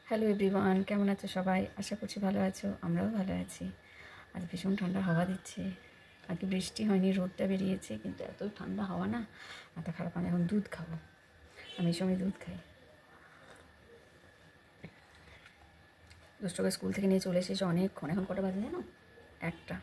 Hello everyone, কেমন আছো সবাই? আশা করছি ভালো আছো। আমরাও ভালো আছি। আজ ভীষণ ঠান্ডা হাওয়া দিচ্ছে। আজকে বৃষ্টি হয়নি, রোদটা বেরিয়েছে, কিন্তু এত ঠান্ডা হাওয়া না, মাথা খারাপ। আমি এখন দুধ খাবো। আমি এই সময় দুধ খাই। দুষ্টকে স্কুল থেকে নিয়ে চলে এসেছে অনেকক্ষণ। এখন কটা বাজে জানো? 1টা।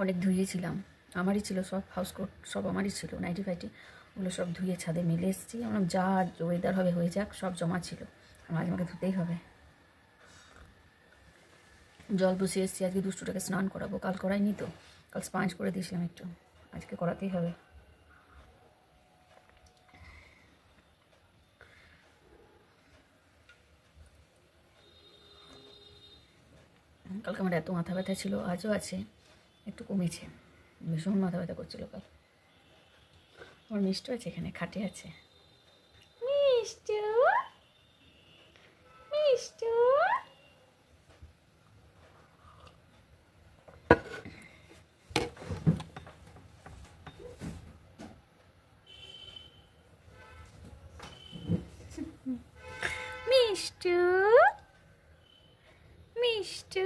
অনেক ধুয়েছিলাম, আমারই ছিল সব, হাউস কোট সব আমারই ছিল, নাইটি ফাইটি ওগুলো সব ধুয়ে ছাদে মেলে এসেছি। আমরা যা ওয়েদার হবে হয়ে যাক, সব জমা ছিল, আজ আমাকে ধুতেই হবে। জল বসিয়ে এসেছি, আজকে দুষ্টুটাকে স্নান করাবো। কাল করাইনি তো, কাল স্পঞ্জ করে দিয়েছিলাম একটু, আজকে করাতেই হবে। কালকে আমার এত মাথা ব্যথা ছিল, আজও আছে, একটু কমেছে। ভীষণ মাথা ব্যথা করছিল কাল। আমার মিষ্টি আছে, এখানে খাটে আছে। মিষ্টি মিষ্টি মিষ্টি মিষ্টি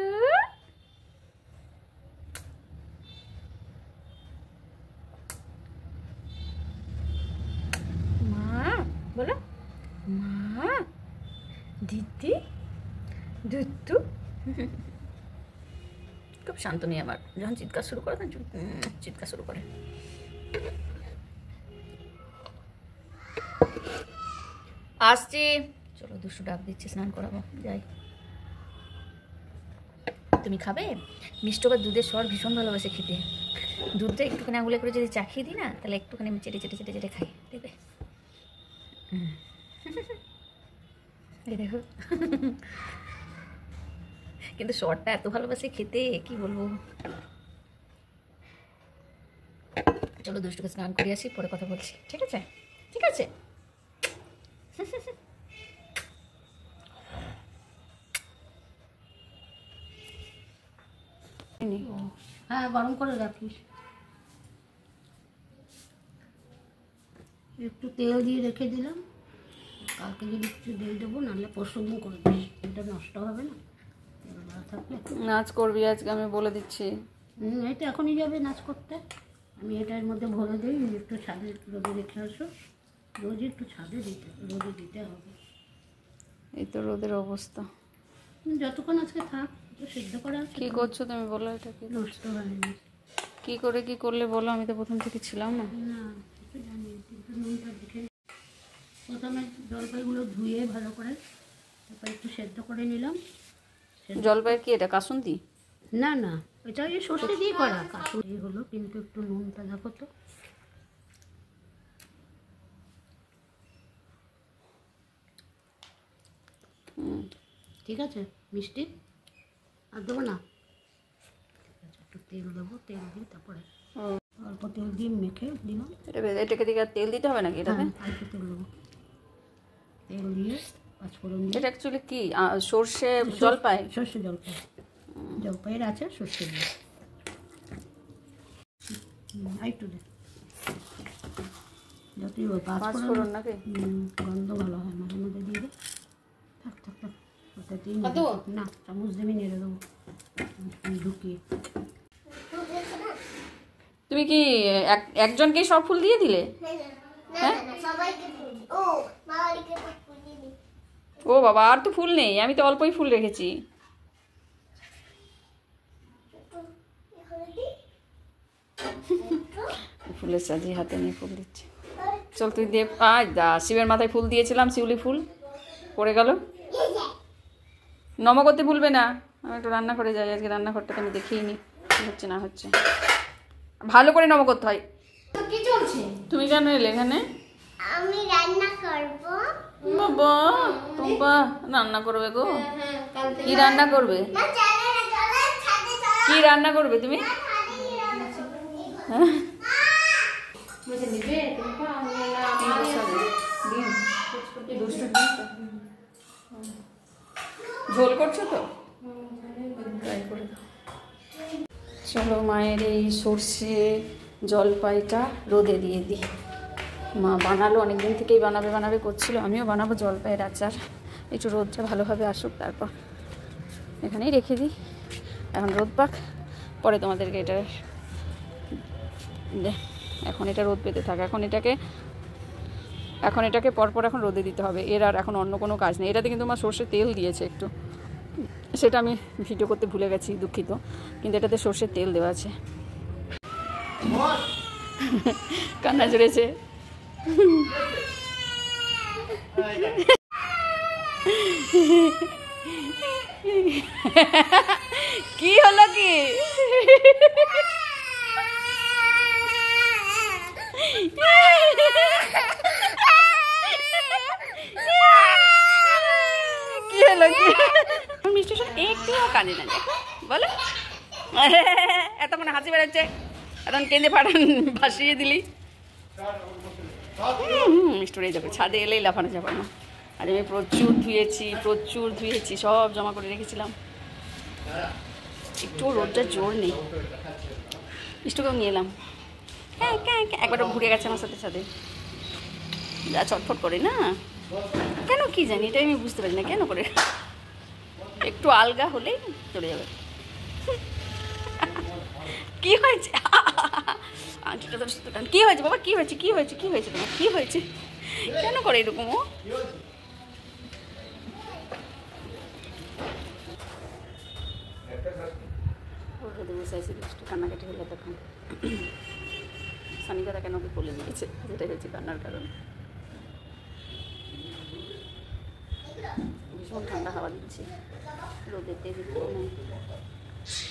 মা বলো, মা দিদি দুধু। খুব শান্ত নেই আমার, যখন চিৎকার শুরু করে তখন চিৎকার শুরু করে। আসছি, চলো দুষ্টু ডাক দিচ্ছে, স্নান করাবো, যাই। তুমি খাবে? মিষ্টি বা দুধের স্বর ভীষণ ভালোবাসে খেতে। দুধটা একটুখানি আঙুলে করে যদি চাখিয়ে দিই না, তাহলে একটুখানি চেটে চেটে চেটে চেটে খাই, দেখবে। এই দেখো, কিন্তু স্বরটা এত ভালোবাসে খেতে, কি বলবো। চলো দুষ্টুকে স্নান করে আসি, পরে কথা বলছি, ঠিক আছে? ঠিক আছে। হ্যাঁ, গরম করে রাখিস। একটু তেল দিয়ে রেখে দিলাম, কালকে যদি একটু দিয়ে দেবো, নাহলে পরশু দিন করে দিস, এটা নষ্ট হবে না। থাকলে নাচ করবি আজকে, আমি বলে দিচ্ছি। এটা এখনই যাবে নাচ করতে। আমি এটার মধ্যে ভরে দিই, একটু ছাদে রোদে রেখে আসো। রোজ একটু ছাদে রোদে দিতে হবে। এই তো রোদের অবস্থা। যতক্ষণ আজকে থাক, একটু সিদ্ধ করা আছে। কি করছো তুমি বলো, এটা কি নষ্ট হয়নি। কি করে কি করলে বলো, আমি তো প্রথম থেকে ছিলাম না। না, কিছু জানি, কিন্তু নুনটা দেখে প্রথমে জলপাইগুলো ধুয়ে ভালো করে, তারপর একটু সেদ্ধ করে নিলাম। জলপাইয়ের কি এটা কাসুন্দি? না না, এটা ওই সর্ষে দিয়ে করা কাসুন্দি হলো, কিন্তু একটু নুনটা দেখো তো। ঠিক আছে, মিষ্টি আর দেবো না, ঠিক আছে, একটু তেল দেবো, তেল দিই, তারপরে অল্প তেল দিয়ে মেখে দিলাম। এটাকে দিকে তেল দিতে হবে নাকি এটাতে? অল্প তেল দেবো, তেল দিয়ে পাঁচফোড়ন দিয়ে। এটা অ্যাকচুয়ালি কি সর্ষে জলপাই? সর্ষে জলপাই, জলপাইয়ের আছে সর্ষে দিয়ে। একটু দে, যতই পাঁচফোড়ন নাকি? গন্ধ ভালো হয়, মাঝে মধ্যে দিয়ে দে। থাক থাক থাক, ওটাতেই না, চামচ দেবে, নেড়ে দেবো ঢুকিয়ে। তুমি কি একজনকে সব ফুল দিয়ে দিলে? হ্যাঁ, ও বাবা, আর তো ফুল নেই, আমি তো অল্পই ফুল রেখেছি। ফুলের সাজিয়ে হাতে নিয়ে ফুল দিচ্ছে। চল তুই দিয়ে, শিবের মাথায় ফুল দিয়েছিলাম, শিউলি ফুল পড়ে গেল। নম করতে ভুলবে না। আমি একটু রান্না করে যাই, আজকে রান্নাঘরটাকে আমি দেখিয়ে কি হচ্ছে না হচ্ছে। ভালো করে নম করতে হয়। কি চলছে? তুমি কেন এলে এখানে? আমি রান্না করব। বাবা টুম্পা রান্না করবে গো? কি রান্না করবে? কি রান্না করবে তুমি? ঝোল করছো তো? চলো মায়ের এই সর্ষে জলপাইটা রোদে দিয়ে দিই। মা বানালো, অনেক দিন থেকেই বানাবে বানাবে করছিল, আমিও বানাবো জলপাইয়ের আচার। একটু রোদটা ভালোভাবে আসুক, তারপর এখানেই রেখে দিই। এখন রোদ পাক, পরে তোমাদেরকে এটা এখন এটা রোদ পেতে থাকে। এখন এটাকে পরপর এখন রোদে দিতে হবে। এর আর এখন অন্য কোনো কাজ নেই। এটাতে কিন্তু আমার সর্ষের তেল দিয়েছে একটু, সেটা আমি ভিডিও করতে ভুলে গেছি, দুঃখিত, কিন্তু এটাতে সর্ষের তেল দেওয়া আছে। কান্না জুড়েছে। কি হলো কি? কি হলো কি? মিষ্টি একটুও কাঁদে না বলো, এতক্ষণ হাসি বেড়াচ্ছে, এখন কেঁদে ভাসিয়ে দিলি। মিষ্টি যাবে, ছাদে এলেই লাফানো যাবে না। আর আমি প্রচুর ধুয়েছি, সব জমা করে রেখেছিলাম। একটু রোদটার জোর নেই। মিষ্টিকেও নিয়ে এলাম, একবারও ঘুরে গেছে আমার সাথে সাথে, যা চটফট করে না কেন কি জানি, এটাই আমি বুঝতে পারি না কেন করে। একটু আলগা হলেই চলে যাবে। কি হয়েছে? কি হয়েছে বাবা? কি হয়েছে তোমার? কি হয়েছে? কেন করে এরকম? ও কান্নাকাটি হলে তখন সানিকা কেন ওকে বলে দিয়েছে, যেটাই হচ্ছে কান্নার কারণ। ভীষণ ঠান্ডা হাওয়া দিচ্ছে, রোদের তেজ নেই।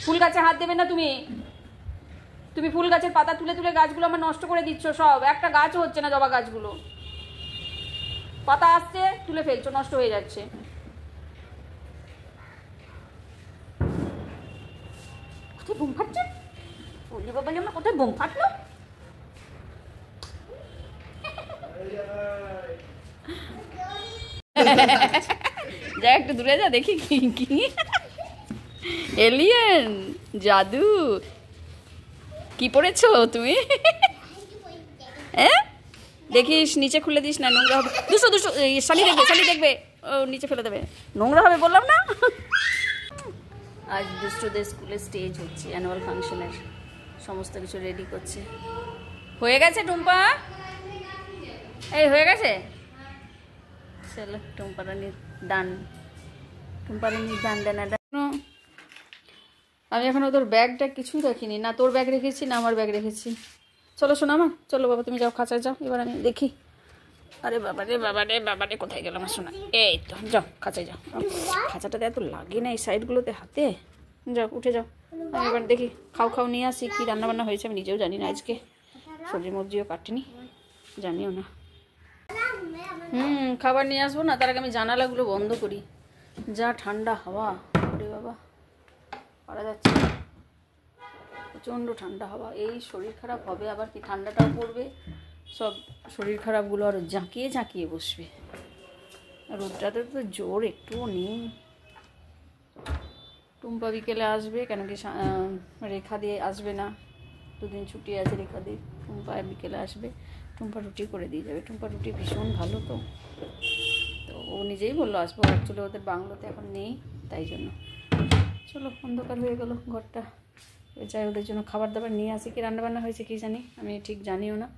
ফুল গাছে হাত দেবে না তুমি ফুল গাছের পাতা তুলে তুলে গাছগুলো আমার নষ্ট করে দিচ্ছ সব। একটা গাছও হচ্ছে না, জবা গাছগুলো পাতা আসছে তুলে ফেলছো, নষ্ট হয়ে যাচ্ছে। কোথায় বোম ফাটছে? বললি বাবা আমার কোথায় বোম ফাটলো? যা একটু দূরে যা, দেখি কি এলিয়েন জাদু কি পড়েছো তুমি? হ্যাঁ দেখিস, নিচে খুলে দিস না, নোংরা হবে। দুশো শালি দেখবে, ও নিচে ফেলে দেবে, নোংরা হবে বললাম না। আজ দুষ্টুদের স্কুলে স্টেজ হচ্ছে, অ্যানুয়াল ফাংশনের সমস্ত কিছু রেডি করছে। হয়ে গেছে টুম্পা? এই হয়ে গেছে, চলো টুম্পা রানীর ডান আমি এখন তোর ব্যাগটা কিছুই রাখিনি, না তোর ব্যাগ রেখেছি না আমার ব্যাগ রেখেছি। চলো শোনা মা, চলো বাবা তুমি যাও খাঁচায় যাও, এবার আমি দেখি। আরে বাবারে কোথায় গেল আমার শোনা? এই তো যাও খাঁচায় যাও, খাঁচাটাতে এত লাগে না এই সাইডগুলোতে হাতে। যাও উঠে যাও, আমি এবার দেখি খাও নিয়ে আসি। কি রান্নাবান্না হয়েছে আমি নিজেও জানি না, আজকে সবজিও কাটিনি, জানিও না। খাবার নিয়ে আসবো না, তার আগে আমি জানালাগুলো বন্ধ করি। যা ঠান্ডা হাওয়া, ওরে বাবা পারা যাচ্ছে, প্রচণ্ড ঠান্ডা হাওয়া। এই শরীর খারাপ হবে, আবার কি ঠান্ডাটাও পড়বে, সব শরীর খারাপগুলো আরও ঝাঁকিয়ে বসবে। রোদটাতে তো জোর একটুও নেই। টুম্পা বিকেলে আসবে, কেন কি রেখা দিয়ে আসবে না, দুদিন ছুটি আছে রেখা দিয়ে। টুম্পা বিকেলে আসবে, টুম্পা রুটি করে দিয়ে যাবে। টুম্পা রুটি ভীষণ ভালো, তো ও নিজেই বললো আসবো। অ্যাকচুয়ালি ওদের বাংলোতে এখন নেই, তাই জন্য। চলো অন্ধকার হয়ে গেল ঘরটা, যাই ওদের জন্য খাবার দাবার নিয়ে আসি। কি রান্নাবান্না হয়েছে কি জানি, আমি ঠিক জানিও না।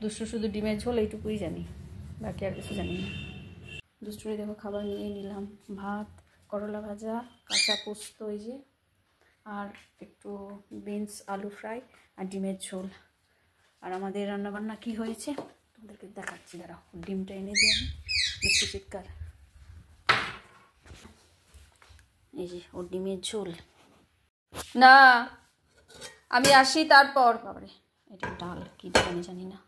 দুষ্টু শুধু ডিমের ঝোল এইটুকুই জানি, বাকি আর কিছু জানি না। দুষ্টুরে দেখো খাবার নিয়ে নিলাম, ভাত, করলা ভাজা, কাঁচা পোস্ত এই যে, আর একটু বিনস আলু ফ্রাই আর ডিমের ঝোল। আর আমাদের রান্নাবান্না কি হয়েছে তোমাদেরকে দেখাচ্ছি, দাঁড়াও ডিমটা এনে দিই আমি। একটু চিৎকার, এই যে ওর ডিমের ঝোল। না আমি আসি তারপর। বাবারে এটা ডাল, কি ডাল আমি জানি না,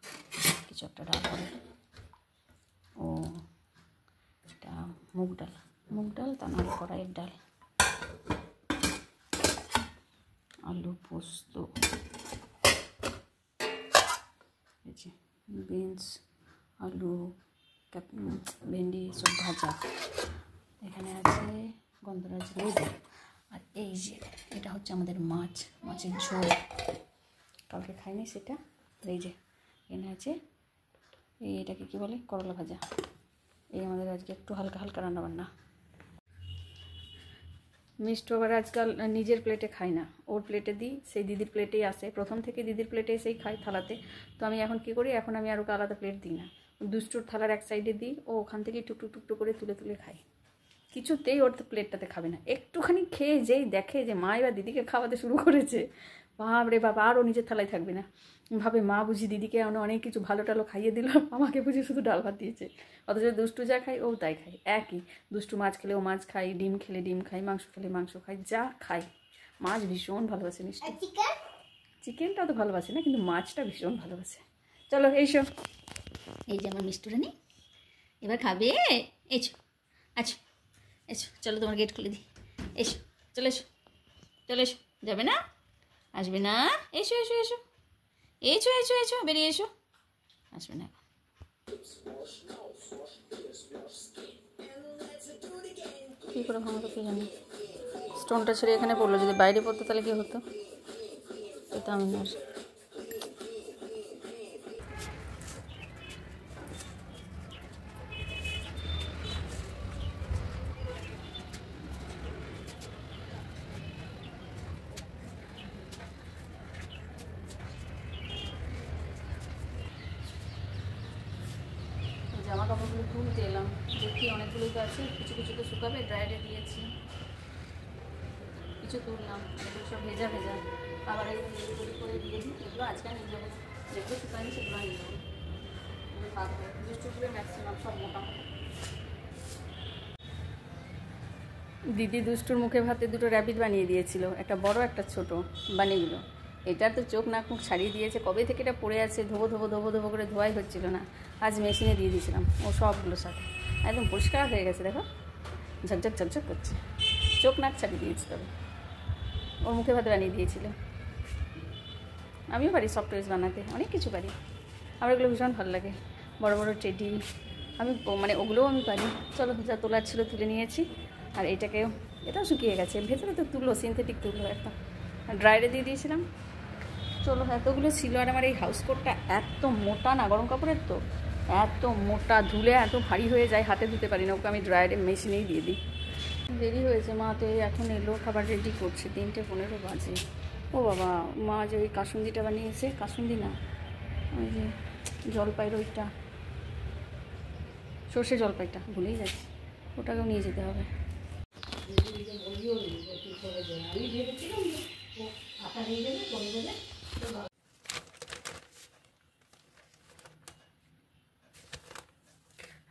কিছু একটা ডাল হবে। ও এটা মুগ ডাল, তা নাহলে কড়াইয়ের ডাল। আলু পোস্ত, এই যে বিনস আলু ভেন্ডি সব ভাজা। এখানে আছে গন্ধরাজ লেবু, আর এই যে এটা হচ্ছে আমাদের মাছের ঝোল, কালকে খাইনি সেটা। এই যে এখানে আছে এটাকে কী বলে, করলা ভাজা। এই আমাদের আজকে একটু হালকা হালকা রান্নাবান্না। মিষ্টি আবার আজকাল নিজের প্লেটে খাই না, ওর প্লেটে দিই, সেই দিদির প্লেটেই আসে, প্রথম থেকে দিদির প্লেটে এসেই খাই থালাতে। তো আমি এখন কী করি, এখন আমি আর ওকে আলাদা প্লেট দিই না, দুষ্টুর থালার এক সাইডে দিই, ও ওখান থেকেই টুকটু টুকটু করে তুলে তুলে খাই। কিছুতেই ওর তো প্লেটটাতে খাবে না, একটুখানি খেয়ে যেই দেখে যে মা এবার দিদিকে খাওয়াতে শুরু করেছে, বাপ রে বাবা, আরও নিজের থালায় থাকবে না, ভাবে মা বুঝি দিদিকে অনেক কিছু ভালো টালো খাইয়ে দিল, আমাকে বুঝি শুধু ডাল ভাত দিয়েছে। অথচ দুষ্টু যা খাই ও তাই খাই, একই। দুষ্টু মাছ খেলে ও মাছ খাই, ডিম খেলে ডিম খাই, মাংস খেলে মাংস খাই, যা খাই। মাছ ভীষণ ভালোবাসে মিষ্টি, চিকেনটাও তো ভালোবাসে না, কিন্তু মাছটা ভীষণ ভালোবাসে। চলো এইসব, এই যে আমার মিষ্টুরা নেই, এবার খাবে। এসো, আচ্ছা এসো, চলো তোমার গেট খুলে দিই, এসো, চলে এসো, চলে এসো, যাবে না, আসবে না, এসো এসো এসো এসো এসো এসো, বেরিয়ে এসো, আসবে না। কী করে ভাঙা কি জানি, স্টোনটা ছেড়ে এখানে পড়লো, যদি বাইরে পড়তো তাহলে কী হতো, এটা আমি না। জামা কাপড়গুলো তুলতে এলাম, দেখি অনেকগুলোই তো আছে, কিছু কিছু তো শুকাবে, ড্রায়ারে দিয়েছি, কিছু তুললাম, এগুলো সব ভেজা ভেজা, আবার এগুলো করে দিয়ে দিই, এগুলো আজকে নিয়ে যাবো, যেগুলো শুকায়নি সেগুলো নিয়ে যাবো, দুষ্টুগুলো ম্যাক্সিমাম সব মোটা। দিদি দুষ্টুর মুখে ভাতে দুটো র্যাবিট বানিয়ে দিয়েছিল, একটা বড় একটা ছোট বানিয়েগুলো। এটা তো চোখ নাক মুখ ছাড়িয়ে দিয়েছে, কবে থেকে এটা পড়ে আছে, ধোবো ধোবো ধোবো ধোবো করে ধোয়াই হচ্ছিল না, আজ মেশিনে দিয়ে দিয়েছিলাম, ও সবগুলোর সাথে একদম পরিষ্কার হয়ে গেছে, দেখো ঝকঝক ঝকঝক করছে, চোখ নাক ছাড়িয়ে দিয়েছি, তবে ওর মুখে ভাতে বানিয়ে দিয়েছিল। আমিও পারি সফটওয়্যার বানাতে, অনেক কিছু পারি, আমার এগুলো ভীষণ ভালো লাগে, বড় বড় টেডি, আমি মানে ওগুলোও আমি পারি। চলো, যা তোলার ছিল তুলে নিয়েছি, আর এটাকেও, এটাও শুকিয়ে গেছে, ভেতরে তো তুলো, সিনথেটিক তুলো একটা, ড্রায়ারে দিয়ে দিয়েছিলাম। চলো, এতগুলো ছিল, আর আমার এই হাউস কোটটা এত মোটা না, গরম কাপড়ের তো, এত মোটা, ধুলে এত ভারী হয়ে যায়, হাতে ধুতে পারি না, ওকে আমি ড্রায়ারে মেশিনেই দিয়ে দিই। দেরি হয়েছে, মা তো এখন এলো, খাবার রেডি করছে, 3:15 বাজে। ও বাবা, মা যে ওই কাসুন্দিটা বানিয়েছে, কাসুন্দি না, ওই যে জলপাইয়ের ওইটা, সর্ষে জলপাইটা ভুলেই যাচ্ছি, ওটাকেও নিয়ে যেতে হবে।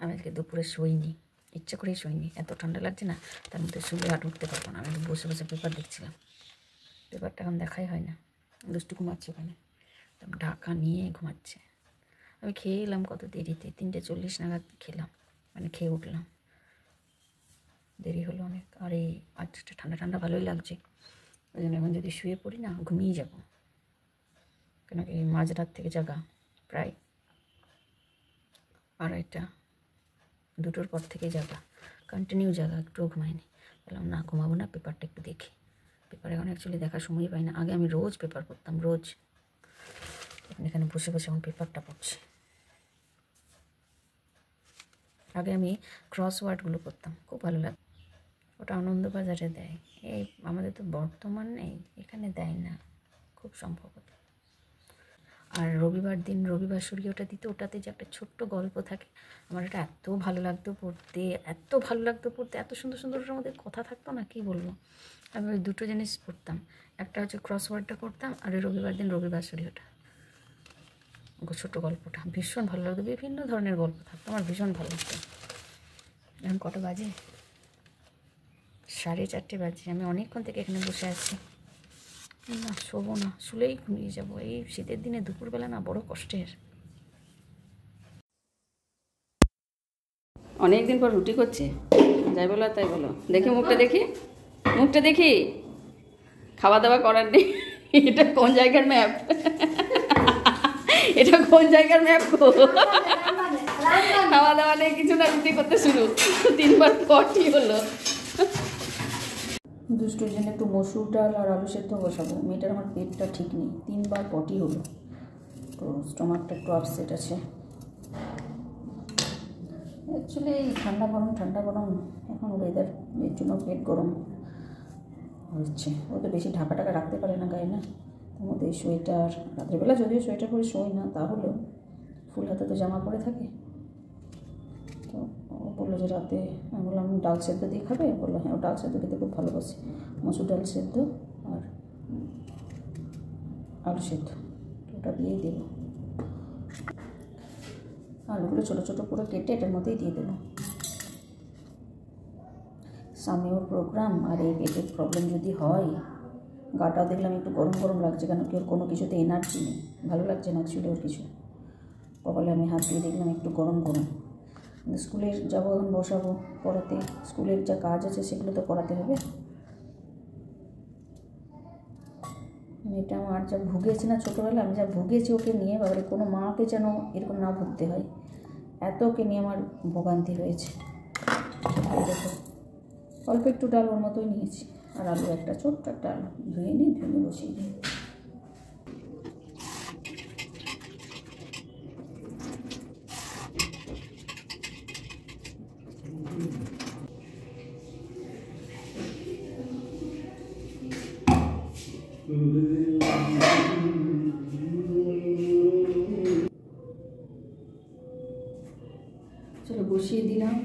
আমি আজকে দুপুরে শোইনি, ইচ্ছা করেই শোইনি, এত ঠান্ডা লাগছে না, তার মধ্যে শুলে আর উঠতে পারবো না। আমি বসে বসে পেপার দেখছিলাম, পেপারটা এখন দেখাই হয় না, দুষ্টু ঘুমাচ্ছে ওখানে, ঢাকা নিয়ে ঘুমাচ্ছে। আমি খেয়ে এলাম কত দেরিতে, 3:40 নাগাদ খেলাম, মানে খেয়ে উঠলাম, দেরি হলো অনেক। আর এই আজটা ঠান্ডা ঠান্ডা ভালোই লাগছে, ওই জন্য এখন যদি শুয়ে পড়ি না, ঘুমিয়ে যাব, কেন কি মাঝরাত থেকে জাগা, প্রায় 2:30, 2টোর পর থেকে জাগা, কন্টিনিউ জাগা, একটুও ঘুমাইনি। বললাম না, ঘুমাবো না, পেপারটা একটু দেখি। পেপারে এখন অ্যাকচুয়ালি দেখার সময় পাই না, আগে আমি রোজ পেপার পড়তাম, রোজ। এখানে বসে বসে এখন পেপারটা পড়ছি, আগে আমি ক্রসওয়ার্ডগুলো করতাম, খুব ভালো লাগে, ওটা আনন্দবাজারে দেয়, এই আমাদের তো বর্তমান নেই, এখানে দেয় না খুব সম্ভবত। আর রবিবার দিন রবিবার সূর্যটা দিতে, ওটাতে যে একটা ছোট্ট গল্প থাকে, আমার এটা এত ভালো লাগতো পড়তে, এত ভালো লাগতো পড়তে, এত সুন্দর সুন্দর ওটার মধ্যে কথা থাকতো না, কী বলবো। আমি ওই দুটো জিনিস পড়তাম, একটা হচ্ছে ক্রসওয়ার্ডটা করতাম, আর ওই রবিবার দিন রবিবার সূর্যটা, ছোটো গল্পটা ভীষণ ভালো লাগতো, বিভিন্ন ধরনের গল্প থাকতো, আমার ভীষণ ভালো লাগতো। এখন কটা বাজে, 4:30 বাজে, আমি অনেকক্ষণ থেকে এখানে বসে আছি, না শোবো না, শুলেই ঘুমিয়ে যাবো। এই শীতের দিনে দুপুরবেলা না বড় কষ্টের। অনেক দিন পর রুটি করছে, যাই বলো তাই বলো, দেখি মুখটা, দেখি মুখটা, দেখি, খাওয়া দাওয়া করার নেই। এটা কোন জায়গার ম্যাপ, এটা কোন জায়গার ম্যাপ গো, খাওয়া দাওয়া নেই কিছু না, রুটি করতে শুরু, 3বার পটি হলো। দুষ্টুর জন্য একটু মসুর ডাল আর আলু সেদ্ধ বসাবো, মেয়েটার আমার পেটটা ঠিক নেই, 3বার পটি হলো, তো স্টোমাকটা একটু আপসেট আছে। অ্যাকচুয়ালি ঠান্ডা গরম এখন ওয়েদার এর জন্য পেট গরম হচ্ছে। ও তো বেশি ঢাকা রাখতে পারে না গায়ে না, তার মধ্যে সোয়েটার, রাত্রেবেলা যদিও সোয়েটার পরে শোয় না, তাহলেও ফুল হাতে তো জামা পরে থাকে। তো ও বললো যে রাতে, আমি বললাম ডাল সেদ্ধ দিয়ে খাবে, বললো হ্যাঁ ও ডাল সেদ্ধ খেতে খুব ভালোবাসে, মসুর ডাল সেদ্ধ আর আলু সেদ্ধ, ওটা দিয়েই দেবো। আলুগুলো ছোটো ছোটো করে কেটে এটার মধ্যেই দিয়ে দেবো। সামনে ওর প্রোগ্রাম, আর এই পেটের প্রবলেম যদি হয়, গাটাও দেখলাম একটু গরম লাগছে, কেন কি ওর কোনো কিছুতে এনার্জি নেই, ভালো লাগছে না অ্যাকচুয়ালি ওর কিছু। কপালে আমি হাত দিয়ে দেখলাম একটু গরম কিন্তু স্কুলে যাবো, এখন বসাবো পড়াতে, স্কুলের যা কাজ আছে সেগুলো তো করাতে হবে। মেয়েটা আমার যা ভুগিয়েছে না ছোটোবেলা, আমি যা ভুগিয়েছি ওকে নিয়ে, বাবারে কোনো মাকে যেন এরকম না ভুগতে হয়, এত ওকে নিয়ে আমার ভোগান্তি হয়েছে। দেখো অল্প একটু ডাল ওর মতোই নিয়েছি, আর আলু একটা ছোট্ট একটা আলু ধুয়ে বসিয়ে দিই। চলো বসিয়ে দিলাম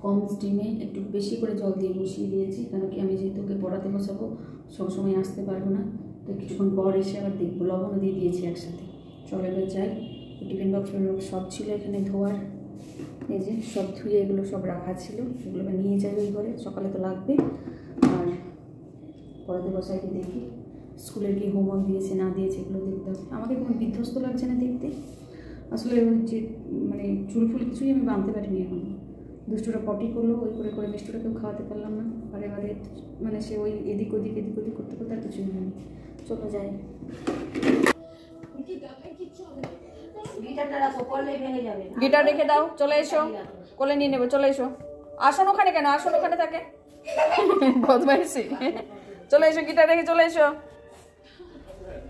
কম স্টিমে, একটু বেশি করে জল দিয়ে বসিয়ে দিয়েছি, কারণ কি আমি যেহেতু ওকে পড়াতে বসাবো, সবসময় আসতে পারবো না, তো কিছুক্ষণ পর এসে আবার দেখবো। লবণও দিয়ে দিয়েছি একসাথে। চলো এবার যাই। টিফিন বক্স সব ছিল এখানে ধোয়ার, এই যে সব ধুয়ে এগুলো সব রাখা ছিল, এগুলো নিয়ে যাই ওই ঘরে, সকালে তো লাগবে। আর পড়াতে বসাইকে দেখি স্কুলের কি হোমওয়ার্ক দিয়েছে না দিয়েছে এগুলো দেখতে হবে। আমাকে কোনো বিধ্বস্ত লাগছে না দেখতে, আসলে যে মানে চুলফুল কিছুই আমি বাঁধতে পারিনি এখন। দুষ্টুরা পটি করলো, ওই করে মিষ্টুটাকেও খাওয়াতে পারলাম না, বারে মানে সে ওই এদিক ওদিক করতে আর কিছুই হয়নি। চলো যাই। গিটার রেখে দাও, চলে এসো, কোলে নিয়ে নেবো, চলে এসো। আসন ওখানে কেন, আসন ওখানে থাকে, বদমাইশি। চলে এসো, গিটার রেখে চলে এসো।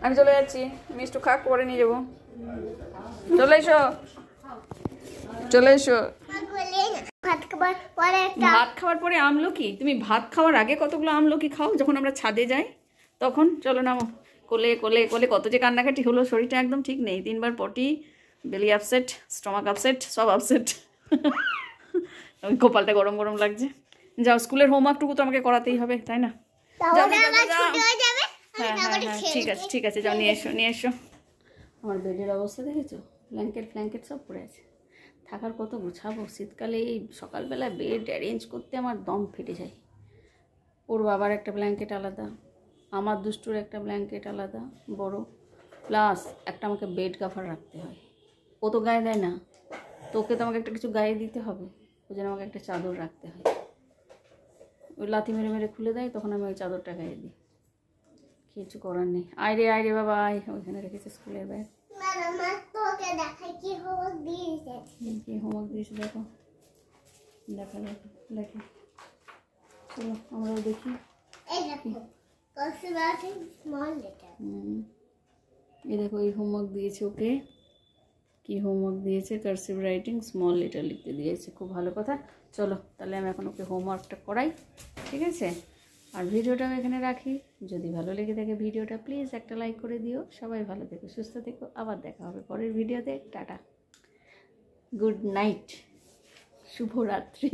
আমি চলে যাচ্ছি, মিষ্টু খাক করে নিয়ে যাবো। চলে এসো। ভাত খাওয়ার পরে আমলকি? তুমি ভাত খাওয়ার আগে কতগুলো আমলকি খাও যখন আমরা ছাদে যাই তখন। চলো নামো, কোলে কত যে কান্নাকাটি হলো, শরীরটা একদম ঠিক নেই, 3 বার পটি, বেলি আপসেট, স্টমাক আপসেট, সব আপসেট। ওই কপালটা গরম লাগছে। যাও, স্কুলের হোমওয়ার্কটুকু তো আমাকে করাতেই হবে, তাই না? হ্যাঁ ঠিক আছে যাও, নিয়ে এসো। আমার বেডের অবস্থা দেখেছো, ব্ল্যাঙ্কেট সব পড়ে আছে। থাকার কত গুছাবো, শীতকালে এই সকালবেলা বেড অ্যারেঞ্জ করতে আমার দম ফেটে যায়। ওর বাবার একটা ব্ল্যাঙ্কেট আলাদা, আমার দুষ্টুর একটা ব্ল্যাঙ্কেট আলাদা বড়, প্লাস একটা আমাকে বেড কাভার রাখতে হয়। ও তো গায়ে দেয় না, তো ওকে তো আমাকে একটা কিছু গায়ে দিতে হবে, ওই জন্য আমাকে একটা চাদর রাখতে হয়। ওই লাথি মেরে খুলে দেয়, তখন আমি ওই চাদরটা গায়ে দিই, কিছু করার নেই। আয় রে বাবা, আয়। ওইখানে রেখেছে স্কুলের ব্যাগ। কি হোমওয়ার্ক দিয়েছে দেখো, দেখো। চলো আমরাও দেখি। এই দেখো, এই হোমওয়ার্ক দিয়েছে ওকে। কি হোমওয়ার্ক দিয়েছে? কার্সিভ রাইটিং, স্মল লেটার লিখতে দিয়েছে, খুব ভালো কথা। চলো তাহলে আমি এখন ওকে হোমওয়ার্কটা করাই, ঠিক আছে? আর ভিডিওটাও এখানে রাখি। যদি ভালো লেগে থাকে ভিডিওটা, প্লিজ একটা লাইক করে দিও। সবাই ভালো থেকো, সুস্থ থেকো, আবার দেখা হবে পরের ভিডিওতে। টাটা, গুড নাইট, শুভরাত্রি।